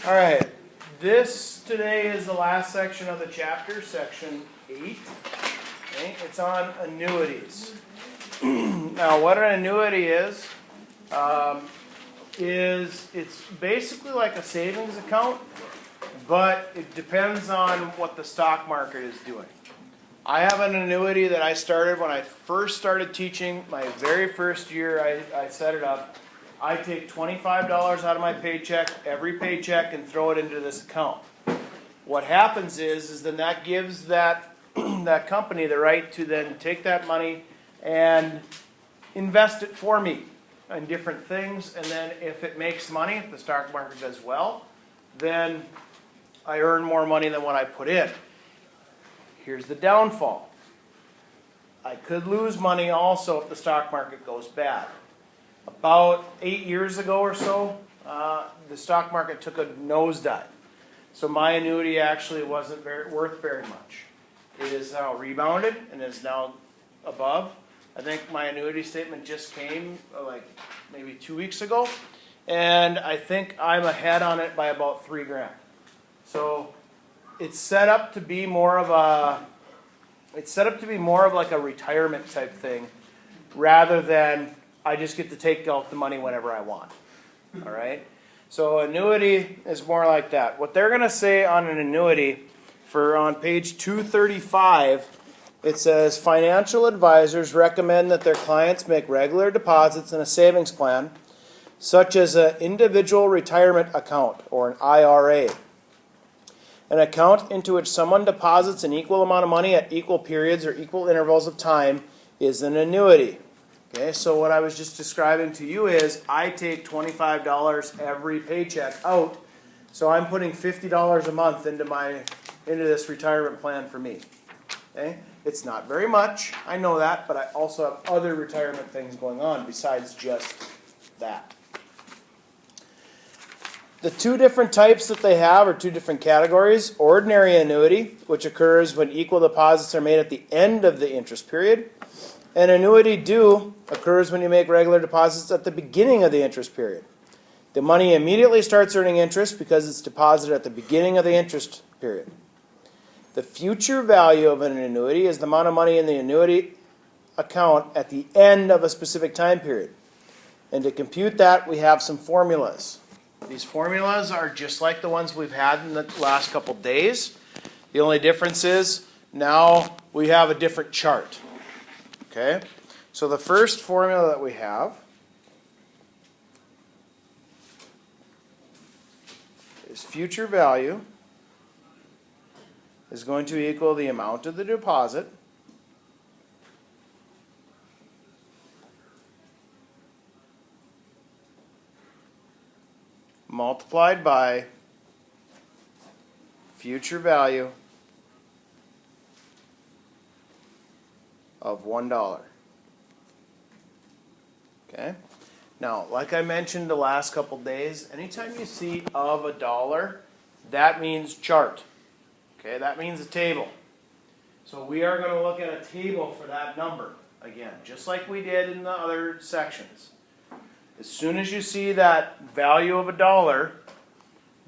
All right, this today is the last section of the chapter, section 8. Okay? It's on annuities. Now, what an annuity is it's basically like a savings account, but it depends on what the stock market is doing. I have an annuity that I started when I first started teaching. My very first year I set it up. I take $25 out of my paycheck, every paycheck, and throw it into this account. What happens is then that gives that company the right to then take that money and invest it for me in different things. And then if it makes money, if the stock market does well, then I earn more money than what I put in. Here's the downfall. I could lose money also if the stock market goes bad. About 8 years ago or so, the stock market took a nosedive. So my annuity actually wasn't worth very much. It is now rebounded and is now above. I think my annuity statement just came like maybe 2 weeks ago, and I think I'm ahead on it by about $3,000. So it's set up to be more of like a retirement type thing, rather than I just get to take out the money whenever I want. All right. So annuity is more like that. What they're going to say on an annuity, on page 235, it says financial advisors recommend that their clients make regular deposits in a savings plan, such as an individual retirement account or an IRA. An account into which someone deposits an equal amount of money at equal periods or equal intervals of time is an annuity. Okay, so what I was just describing to you is I take $25 every paycheck out, so I'm putting $50 a month into this retirement plan for me. Okay, it's not very much, I know that, but I also have other retirement things going on besides just that. The two different types that they have are two different categories. Ordinary annuity, which occurs when equal deposits are made at the end of the interest period. And annuity due occurs when you make regular deposits at the beginning of the interest period. The money immediately starts earning interest because it's deposited at the beginning of the interest period. The future value of an annuity is the amount of money in the annuity account at the end of a specific time period. And to compute that, we have some formulas. These formulas are just like the ones we've had in the last couple days. The only difference is now we have a different chart. Okay? So the first formula that we have is future value is going to equal the amount of the deposit multiplied by future value of $1. Okay? Now, like I mentioned the last couple days, anytime you see of a dollar, that means chart. Okay, that means a table. So we are going to look at a table for that number again, just like we did in the other sections. As soon as you see that value of a dollar,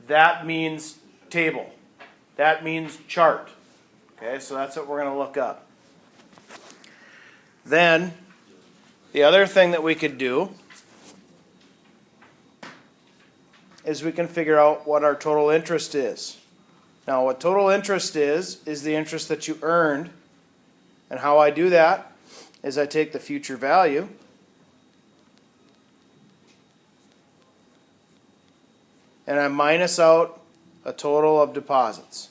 that means table. That means chart. Okay, so that's what we're going to look up. Then, the other thing that we could do is we can figure out what our total interest is. Now, what total interest is the interest that you earned. And how I do that is I take the future value and I minus out a total of deposits.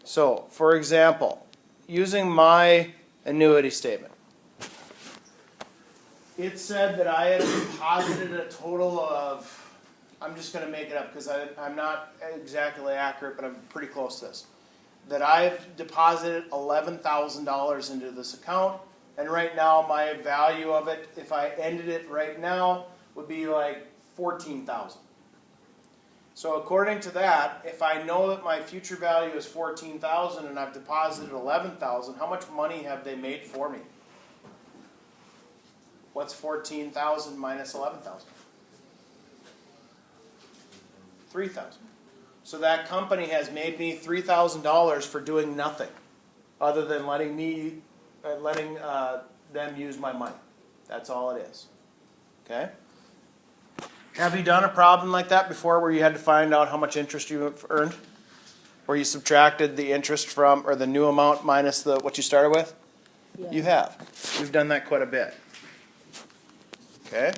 So, for example, using my annuity statement, it said that I had deposited a total of, I'm just going to make it up because I'm not exactly accurate, but I'm pretty close to this, that I've deposited $11,000 into this account, and right now my value of it, if I ended it right now, would be like $14,000. So according to that, if I know that my future value is $14,000 and I've deposited $11,000, how much money have they made for me? What's $14,000 minus $11,000? $3,000. So that company has made me $3,000 for doing nothing other than letting them use my money. That's all it is. Okay? Have you done a problem like that before where you had to find out how much interest you have earned? Where you subtracted the interest from, or the new amount minus what you started with? Yeah. You have. We've done that quite a bit. Okay?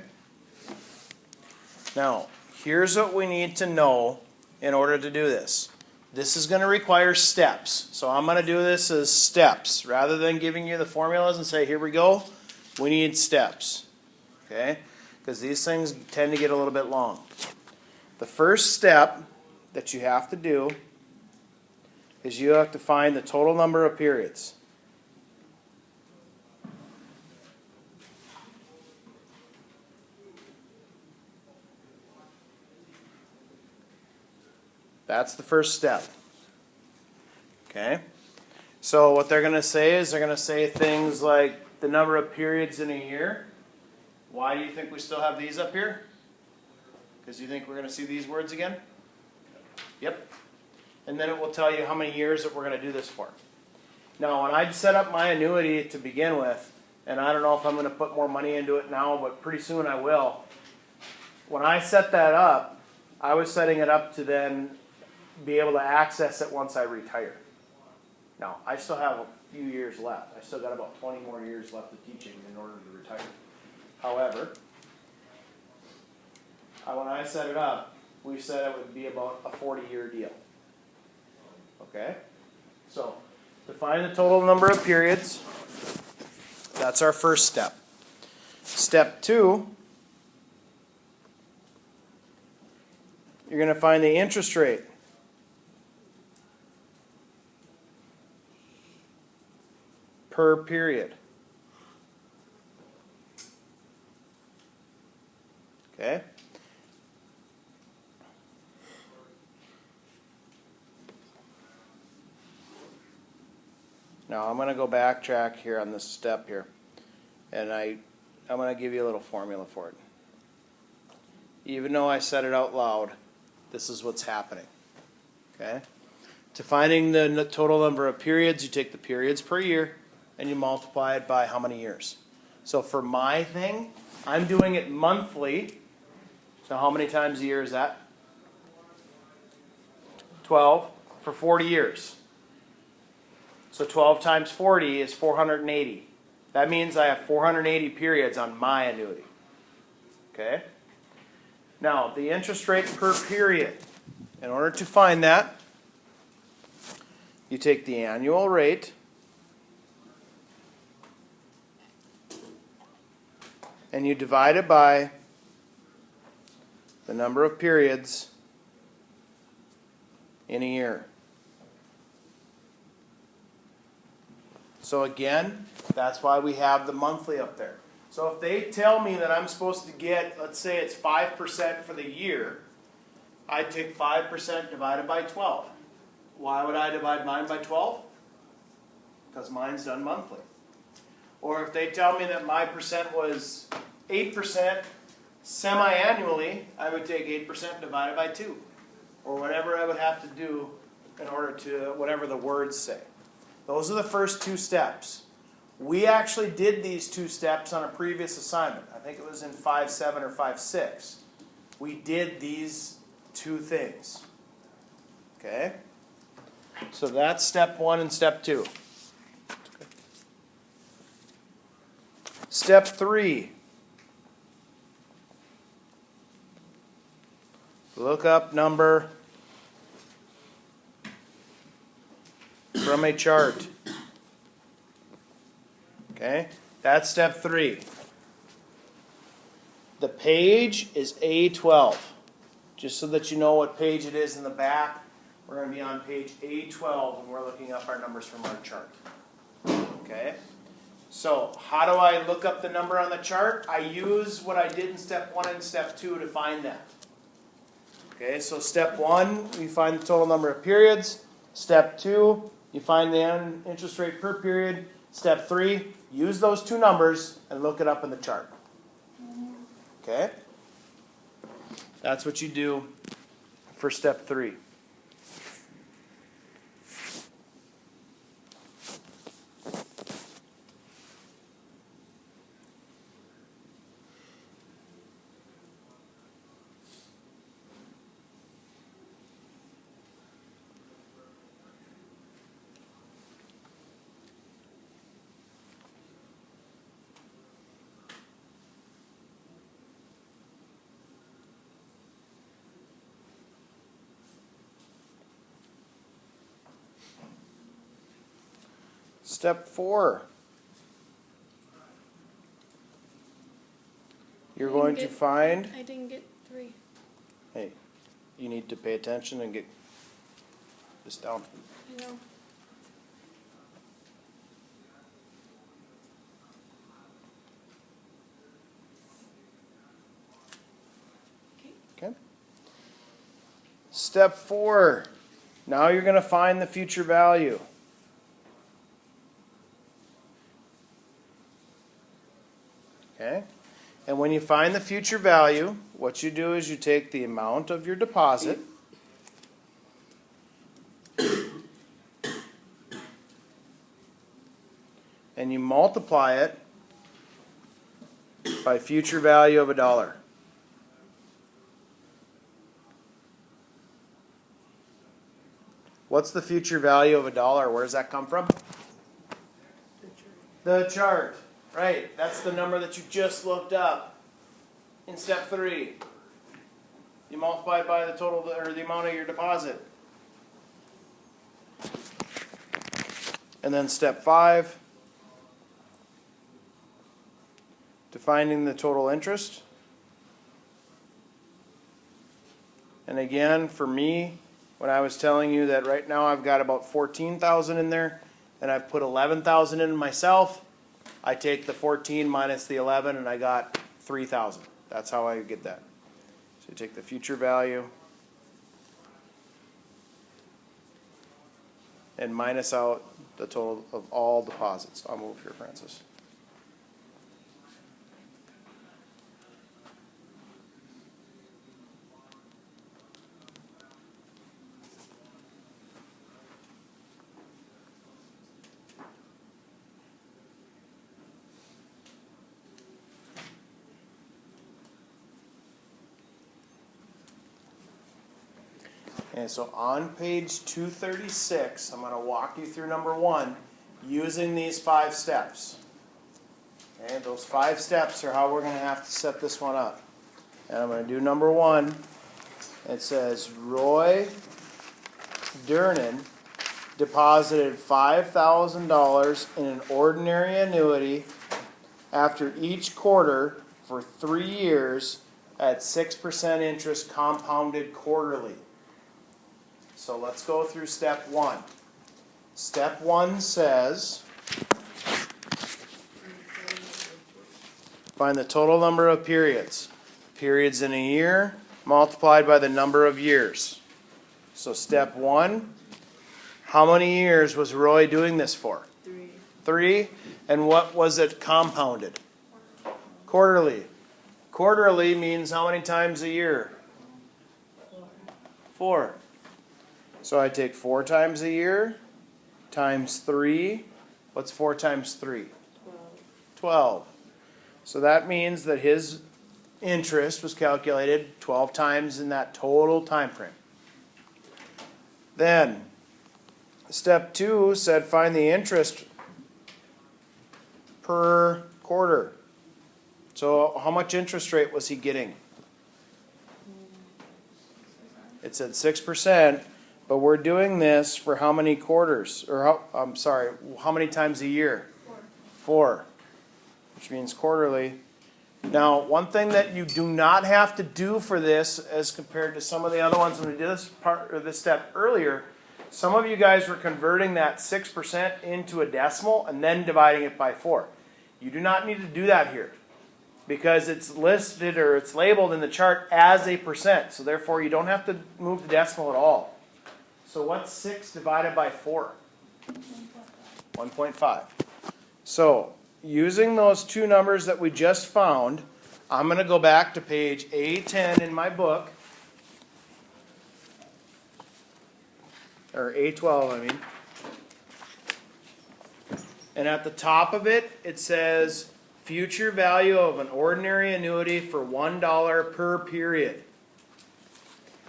Now, here's what we need to know in order to do this. This is going to require steps. So I'm going to do this as steps. Rather than giving you the formulas and say, here we go, we need steps. Okay? Because these things tend to get a little bit long. The first step that you have to do is you have to find the total number of periods. That's the first step. Okay? So what they're going to say is they're going to say things like the number of periods in a year. Why do you think we still have these up here? Because you think we're going to see these words again? Yep. And then it will tell you how many years that we're going to do this for. Now, when I set up my annuity to begin with, and I don't know if I'm going to put more money into it now, but pretty soon I will. When I set that up, I was setting it up to then be able to access it once I retire. Now, I still have a few years left. I still got about 20 more years left of teaching in order to retire. However, when I set it up, we said it would be about a 40-year deal. Okay? So, to find the total number of periods, that's our first step. Step 2, you're going to find the interest rate. Per period. Okay? Now I'm going to go backtrack here on this step here. And I'm going to give you a little formula for it. Even though I said it out loud, this is what's happening. Okay? To finding the total number of periods, you take the periods per year and you multiply it by how many years. So for my thing, I'm doing it monthly. So how many times a year is that? 12 for 40 years. So 12 times 40 is 480. That means I have 480 periods on my annuity. Okay? Now, the interest rate per period. In order to find that, you take the annual rate and you divide it by the number of periods in a year. So again, that's why we have the monthly up there. So if they tell me that I'm supposed to get, let's say it's 5% for the year, I'd take 5% divided by 12. Why would I divide mine by 12? Because mine's done monthly. Or if they tell me that my percent was 8% semi-annually, I would take 8% divided by 2. Or whatever I would have to do in order to, whatever the words say. Those are the first two steps. We actually did these two steps on a previous assignment. I think it was in 5.7 or 5.6. We did these two things. Okay? So that's step 1 and step 2. Step 3. Look up number from a chart. Okay? That's step 3. The page is A12. Just so that you know what page it is in the back, we're going to be on page A12 when we're looking up our numbers from our chart. Okay? So, how do I look up the number on the chart? I use what I did in step 1 and step 2 to find that. Okay, so step 1, you find the total number of periods. Step 2, you find the interest rate per period. Step 3, use those two numbers and look it up in the chart. Okay? That's what you do for step 3? Step 4. You're going to find... I didn't get 3. Hey, you need to pay attention and get this down. I know. Okay. Step 4. Now you're going to find the future value. Okay. And when you find the future value, what you do is you take the amount of your deposit and you multiply it by future value of $1. What's the future value of $1? Where does that come from? The chart. Right, that's the number that you just looked up in step 3. You multiply it by the total, or the amount of your deposit. And then step 5, defining the total interest. And again, for me, when I was telling you that right now I've got about $14,000 in there, and I've put $11,000 in myself, I take the 14 minus the 11 and I got 3,000. That's how I get that. So you take the future value and minus out the total of all deposits. I'll move here, Francis. And so on page 236, I'm going to walk you through number 1 using these 5 steps. Okay, those 5 steps are how we're going to have to set this one up. And I'm going to do number 1. It says Roy Durnan deposited $5,000 in an ordinary annuity after each quarter for 3 years at 6% interest compounded quarterly. So let's go through step 1. Step 1 says, find the total number of periods. Periods in a year multiplied by the number of years. So step 1, how many years was Roy doing this for? 3. 3. And what was it compounded? Quarterly. Quarterly means how many times a year? 4. So I take 4 times a year times 3. What's 4 times 3? 12. So that means that his interest was calculated 12 times in that total time frame. Then, step 2 said find the interest per quarter. So how much interest rate was he getting? It said 6%. But we're doing this for how many quarters? Or how many times a year? 4. Which means quarterly. Now, one thing that you do not have to do for this, as compared to some of the other ones when we did this step earlier, some of you guys were converting that 6% into a decimal and then dividing it by 4. You do not need to do that here, because it's listed or it's labeled in the chart as a percent. So therefore, you don't have to move the decimal at all. So what's 6 divided by 4? 1.5. So using those 2 numbers that we just found, I'm going to go back to page A10 in my book. or A12, I mean. And at the top of it, it says future value of an ordinary annuity for $1 per period.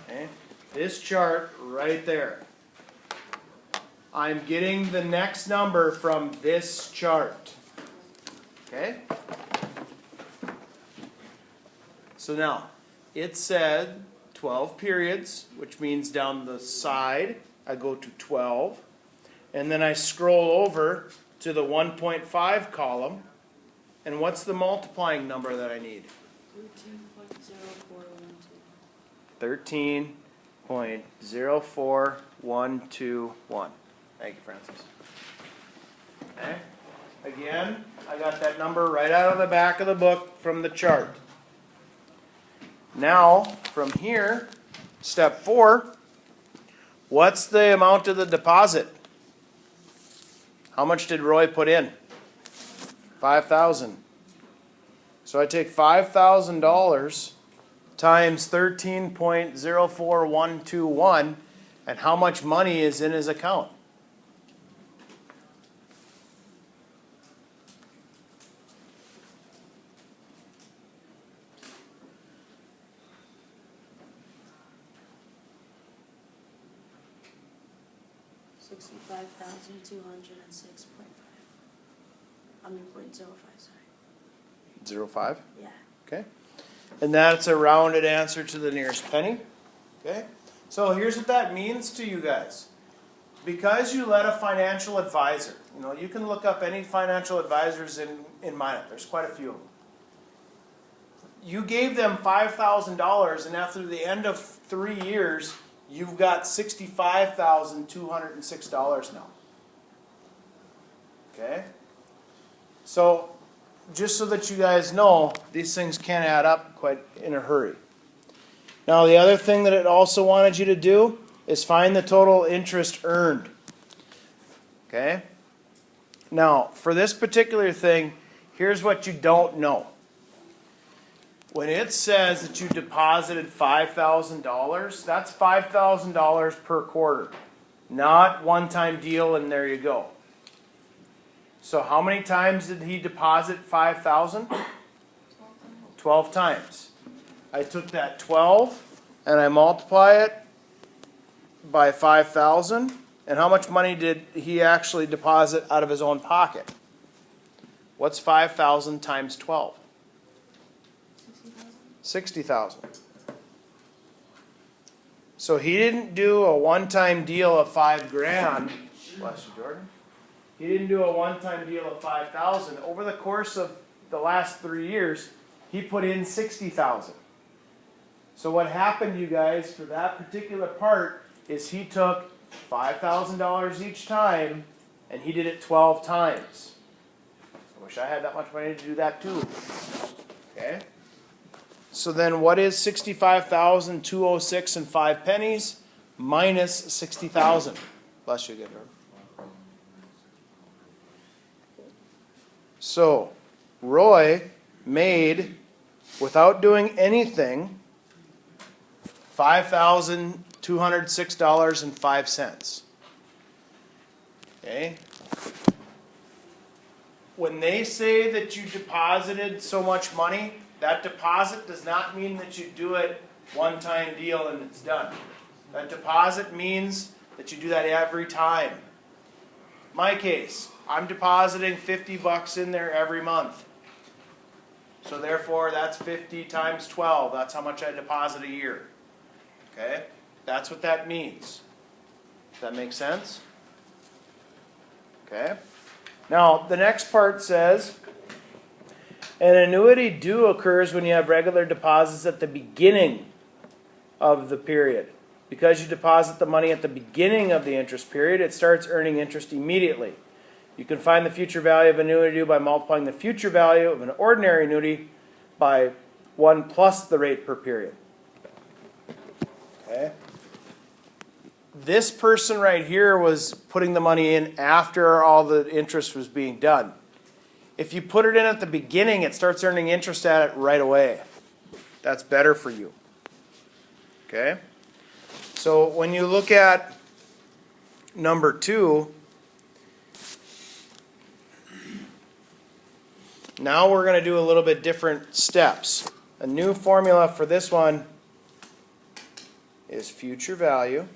Okay? This chart right there. I'm getting the next number from this chart. Okay? So now, it said 12 periods, which means down the side, I go to 12. And then I scroll over to the 1.5 column. And what's the multiplying number that I need? 13.04121. Thank you, Francis. Okay. Again, I got that number right out of the back of the book from the chart. Now, from here, step 4, what's the amount of the deposit? How much did Roy put in? $5,000. So I take $5,000 times 13.04121, and how much money is in his account? .05, sorry. 0.5? Yeah. Okay. And that's a rounded answer to the nearest penny. Okay. So here's what that means to you guys. Because you let a financial advisor, you can look up any financial advisors in Minot. There's quite a few of them. You gave them $5,000, and after the end of 3 years, you've got $65,206 now. Okay? So, just so that you guys know, these things can add up quite in a hurry. Now, the other thing that it also wanted you to do is find the total interest earned. Okay? Now, for this particular thing, here's what you don't know. When it says that you deposited $5,000, that's $5,000 per quarter. Not one-time deal and there you go. So how many times did he deposit 5,000? 12 times. I took that 12 and I multiply it by 5,000. And how much money did he actually deposit out of his own pocket? What's 5,000 times 12? 60,000. So he didn't do a one-time deal of $5,000. Bless you, Jordan. He didn't do a one-time deal of $5,000. Over the course of the last 3 years, he put in $60,000. So what happened, you guys, for that particular part is he took $5,000 each time, and he did it 12 times. I wish I had that much money to do that too. Okay? So then what is 65,206 and 5 pennies minus 60,000? Bless you again, Lord. So, Roy made, without doing anything, $5,206.05. Okay? When they say that you deposited so much money, that deposit does not mean that you do it one-time deal and it's done. That deposit means that you do that every time. My case, I'm depositing $50 in there every month. So therefore, that's 50 times 12. That's how much I deposit a year. Okay? That's what that means. Does that make sense? Okay? Now, the next part says, an annuity due occurs when you have regular deposits at the beginning of the period. Because you deposit the money at the beginning of the interest period, it starts earning interest immediately. You can find the future value of annuity due by multiplying the future value of an ordinary annuity by 1 plus the rate per period. Okay? This person right here was putting the money in after all the interest was being done. If you put it in at the beginning, it starts earning interest at it right away. That's better for you. Okay? So when you look at number 2, now we're going to do a little bit different steps. A new formula for this one is future value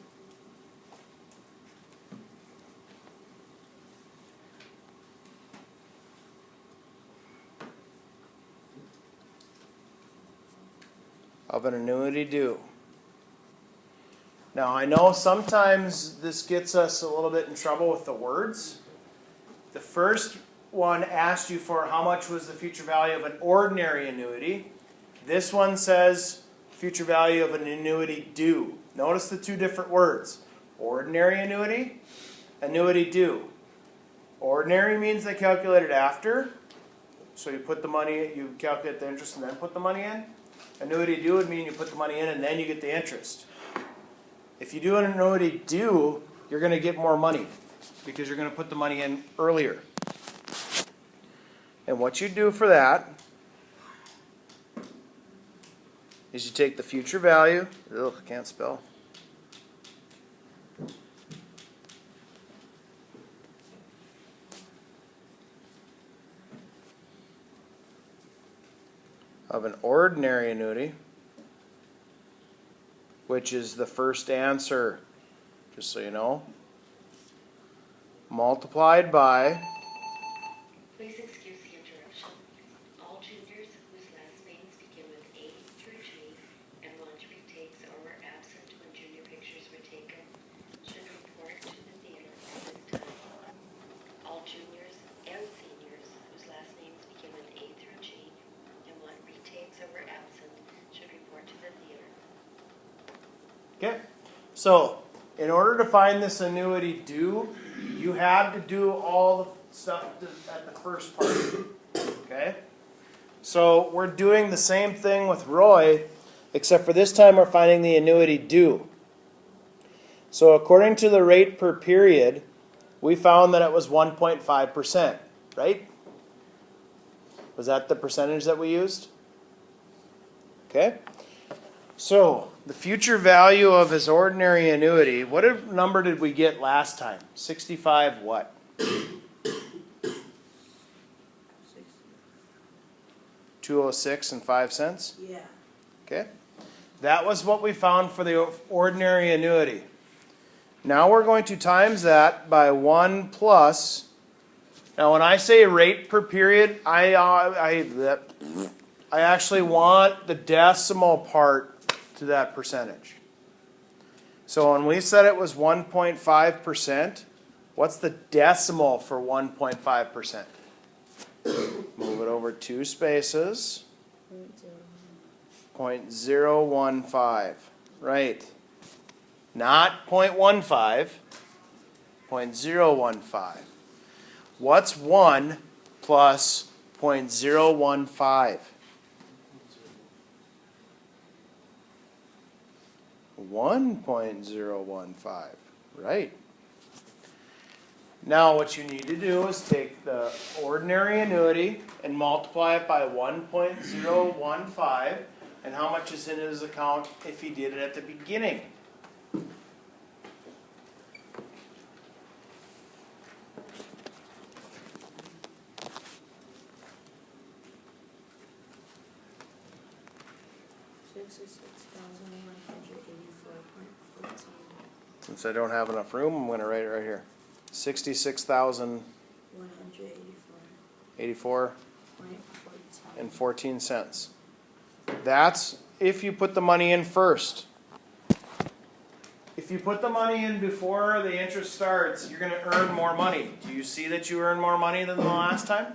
of an annuity due. Now I know sometimes this gets us a little bit in trouble with the words. The first one asked you for how much was the future value of an ordinary annuity. This one says future value of an annuity due. Notice the two different words. Ordinary annuity, annuity due. Ordinary means they calculate it after. So you put the money, you calculate the interest and then put the money in. Annuity due would mean you put the money in and then you get the interest. If you do an annuity due, you're going to get more money because you're going to put the money in earlier. And what you do for that is you take the future value, can't spell, of an ordinary annuity, which is the first answer, just so you know, multiplied by, please excuse the interruption. All juniors whose last names begin with A through G and want retakes or were absent when junior pictures were taken should report to the theater at this time. All juniors and seniors whose last names begin with A through G and want retakes or were absent should report to the theater. okay? So, in order to find this annuity due, you have to do all the stuff at the first part, okay? So, we're doing the same thing with Roy, except for this time we're finding the annuity due. So, according to the rate per period, we found that it was 1.5%, right? Was that the percentage that we used? Okay? So, the future value of his ordinary annuity, what number did we get last time? 65 what? 206 and 5 cents? Yeah. Okay? That was what we found for the ordinary annuity. Now we're going to times that by 1 plus. Now when I say rate per period, I actually want the decimal part to that percentage. So when we said it was 1.5%, what's the decimal for 1.5%? Move it over 2 spaces. 0.015. Right. Not 0.15. 0.015. What's 1 plus 0.015? 1.015, right? Now what you need to do is take the ordinary annuity and multiply it by 1.015, and how much is in his account if he did it at the beginning? Since I don't have enough room, I'm going to write it right here. 66,184 and 14 cents. That's if you put the money in first. If you put the money in before the interest starts, you're going to earn more money. Do you see that you earn more money than the last time?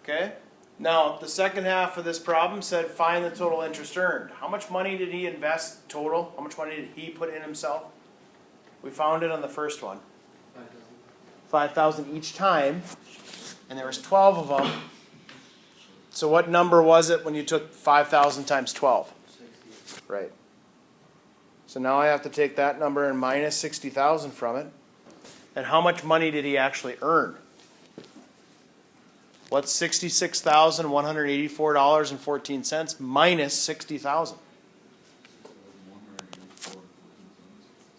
Okay? Now, the second half of this problem said find the total interest earned. How much money did he invest total? How much money did he put in himself? We found it on the first one. 5,000 each time, and there was 12 of them. So what number was it when you took 5,000 times 12? 60. Right. So now I have to take that number and minus 60,000 from it. And how much money did he actually earn? What's $66,184.14 minus 60,000?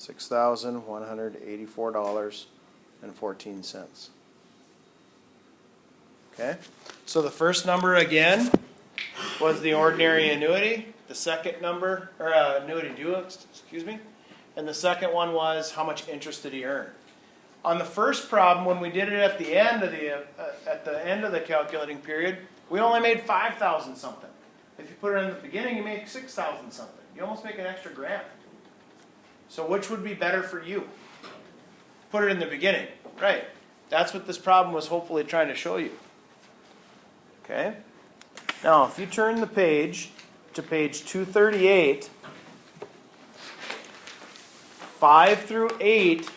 $6,184.14. Okay, so the first number again was the ordinary annuity. The second number, or annuity due, excuse me. And the second one was how much interest did he earn. On the first problem, when we did it at the end of the calculating period, we only made 5,000 something. If you put it in the beginning, you make 6,000 something. You almost make an extra grand. So which would be better for you? Put it in the beginning, right? That's what this problem was hopefully trying to show you. Okay. Now, if you turn the page to page 238, 5 through 8,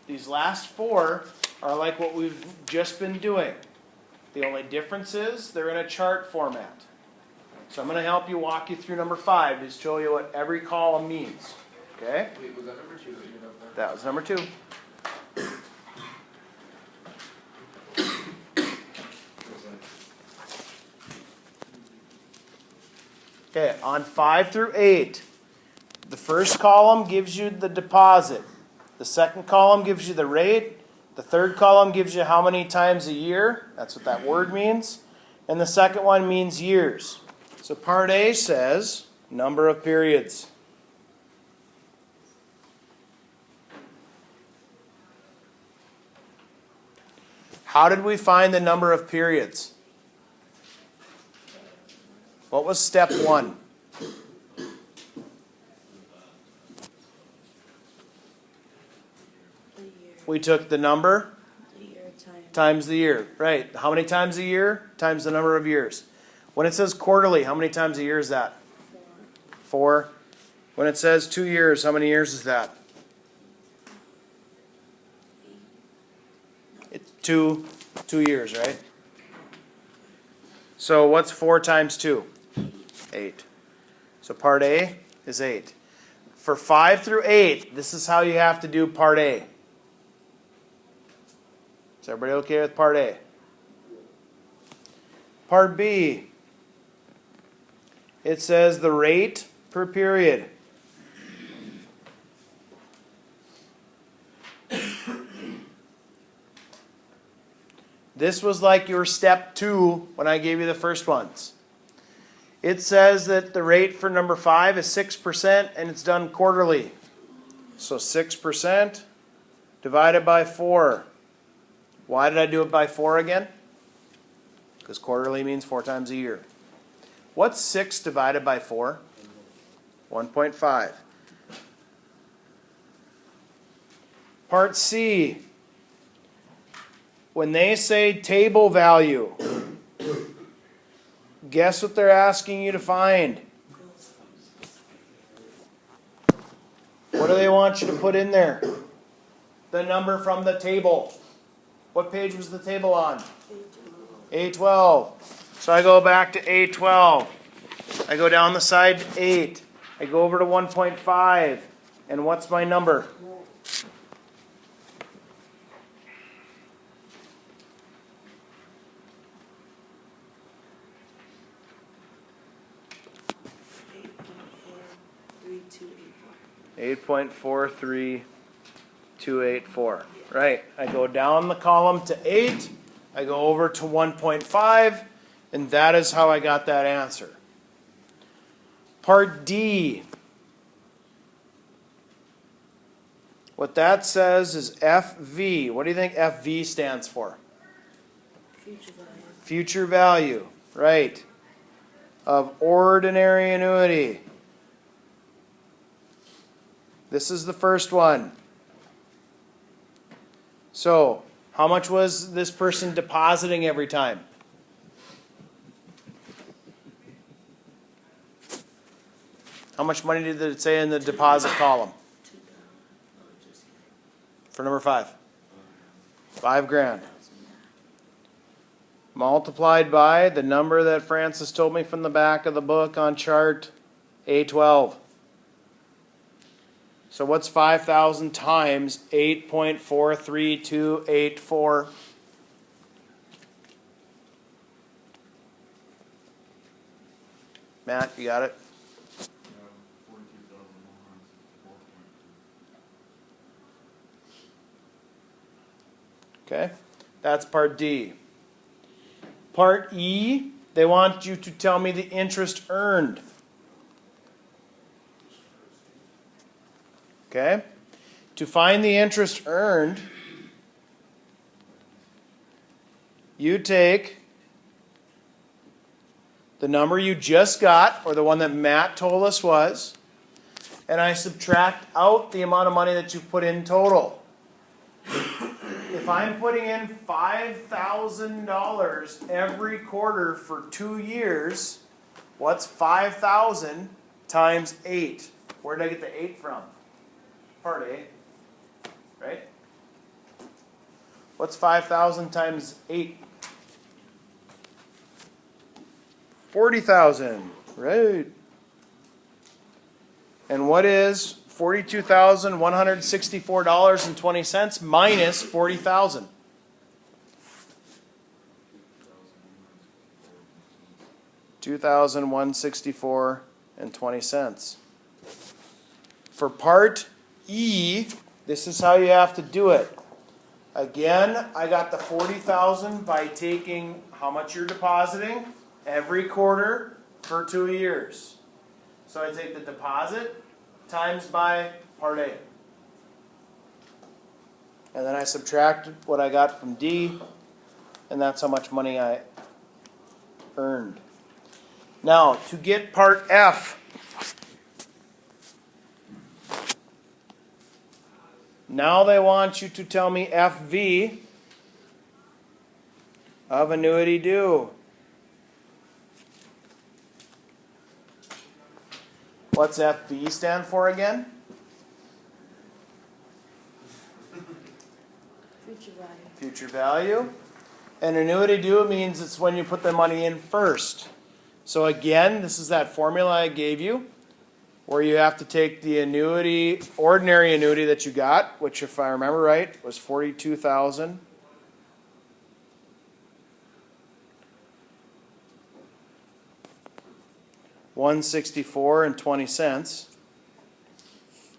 these last four are like what we've just been doing. The only difference is they're in a chart format. So I'm going to help you walk you through number 5 to show you what every column means. Okay? Wait, was that number 2 that you had up there? That was number 2. Okay, on 5 through 8, the first column gives you the deposit. The second column gives you the rate. The third column gives you how many times a year. That's what that word means. And the second one means years. So part A says number of periods. How did we find the number of periods? What was step 1? The year, We took the number the year time. times the year. Right. How many times a year? Times the number of years. When it says quarterly, how many times a year is that? 4. When it says 2 years, how many years is that? It's 2 years, right? So what's 4 times 2? 8. So part A is 8. For 5 through 8, this is how you have to do part A. Is everybody okay with part A? Part B, it says the rate per period. This was like your step 2 when I gave you the first ones. It says that the rate for number 5 is 6% and it's done quarterly. So 6% divided by 4. Why did I do it by 4 again? Because quarterly means 4 times a year. What's 6 divided by 4? 1.5. Part C. When they say table value, guess what they're asking you to find? What do they want you to put in there? The number from the table. What page was the table on? A12. So I go back to A12. I go down the side to 8. I go over to 1.5. And what's my number? $8.43284. Right. I go down the column to 8. I go over to 1.5. And that is how I got that answer. Part D. What that says is FV. What do you think FV stands for? Future value. Future value. Right. Of ordinary annuity. This is the first one. So, how much was this person depositing every time? How much money did it say in the deposit column? For number 5. 5 grand. Multiplied by the number that Francis told me from the back of the book on chart A12. So what's 5,000 times 8.43284? Matt, you got it? Okay? That's part D. Part E, they want you to tell me the interest earned. Okay? To find the interest earned, you take the number you just got, or the one that Matt told us was, and I subtract out the amount of money that you've put in total. If I'm putting in $5,000 every quarter for 2 years, what's 5,000 times 8? Where did I get the 8 from? Part A, right? What's 5,000 times 8? 40,000, right? And what is $42,164.20 minus 40,000? $2,164.20. For part E, this is how you have to do it. Again, I got the 40,000 by taking how much you're depositing every quarter for 2 years. So I take the deposit times by part A. And then I subtract what I got from D, and that's how much money I earned. Now, to get part F, now they want you to tell me FV of annuity due. What's FV stand for again? Future value. Future value. And annuity due means it's when you put the money in first. So again, this is that formula I gave you, where you have to take the annuity, ordinary annuity that you got, which if I remember right, was 42,000. $164.20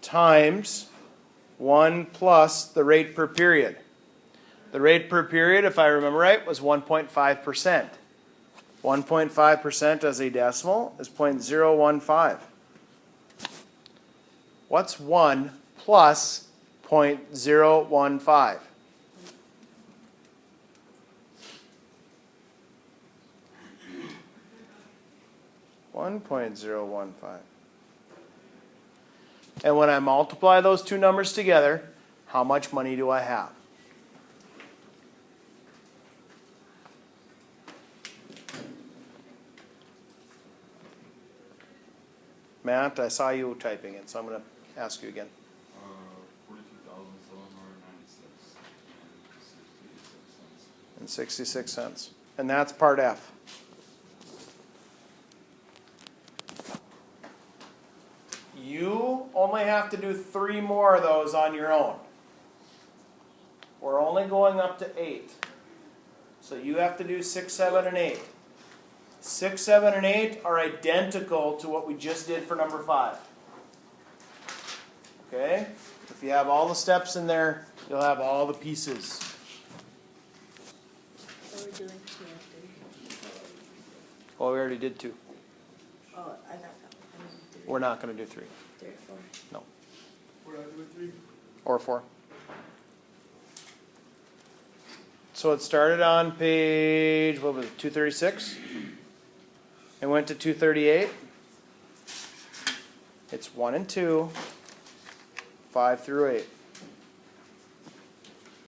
times 1 plus the rate per period. The rate per period, if I remember right, was 1.5%. 1.5% as a decimal is 0.015. What's 1 plus 0.015? $1.015. And when I multiply those two numbers together, how much money do I have? Matt, I saw you typing it, so I'm going to ask you again. 42,796 And 66 cents. And that's part F. You only have to do 3 more of those on your own. We're only going up to 8. So you have to do 6, 7, and 8. 6, 7, and 8 are identical to what we just did for number 5. Okay? If you have all the steps in there, you'll have all the pieces. So we're doing 2 and 3. Well, we already did 2. Oh, I got that one. I mean 3. We're not going to do 3. 3 or 4. No. We're not doing 3. Or 4. So it started on page, what was it, 236? It went to 238. It's 1 and 2, 5 through 8.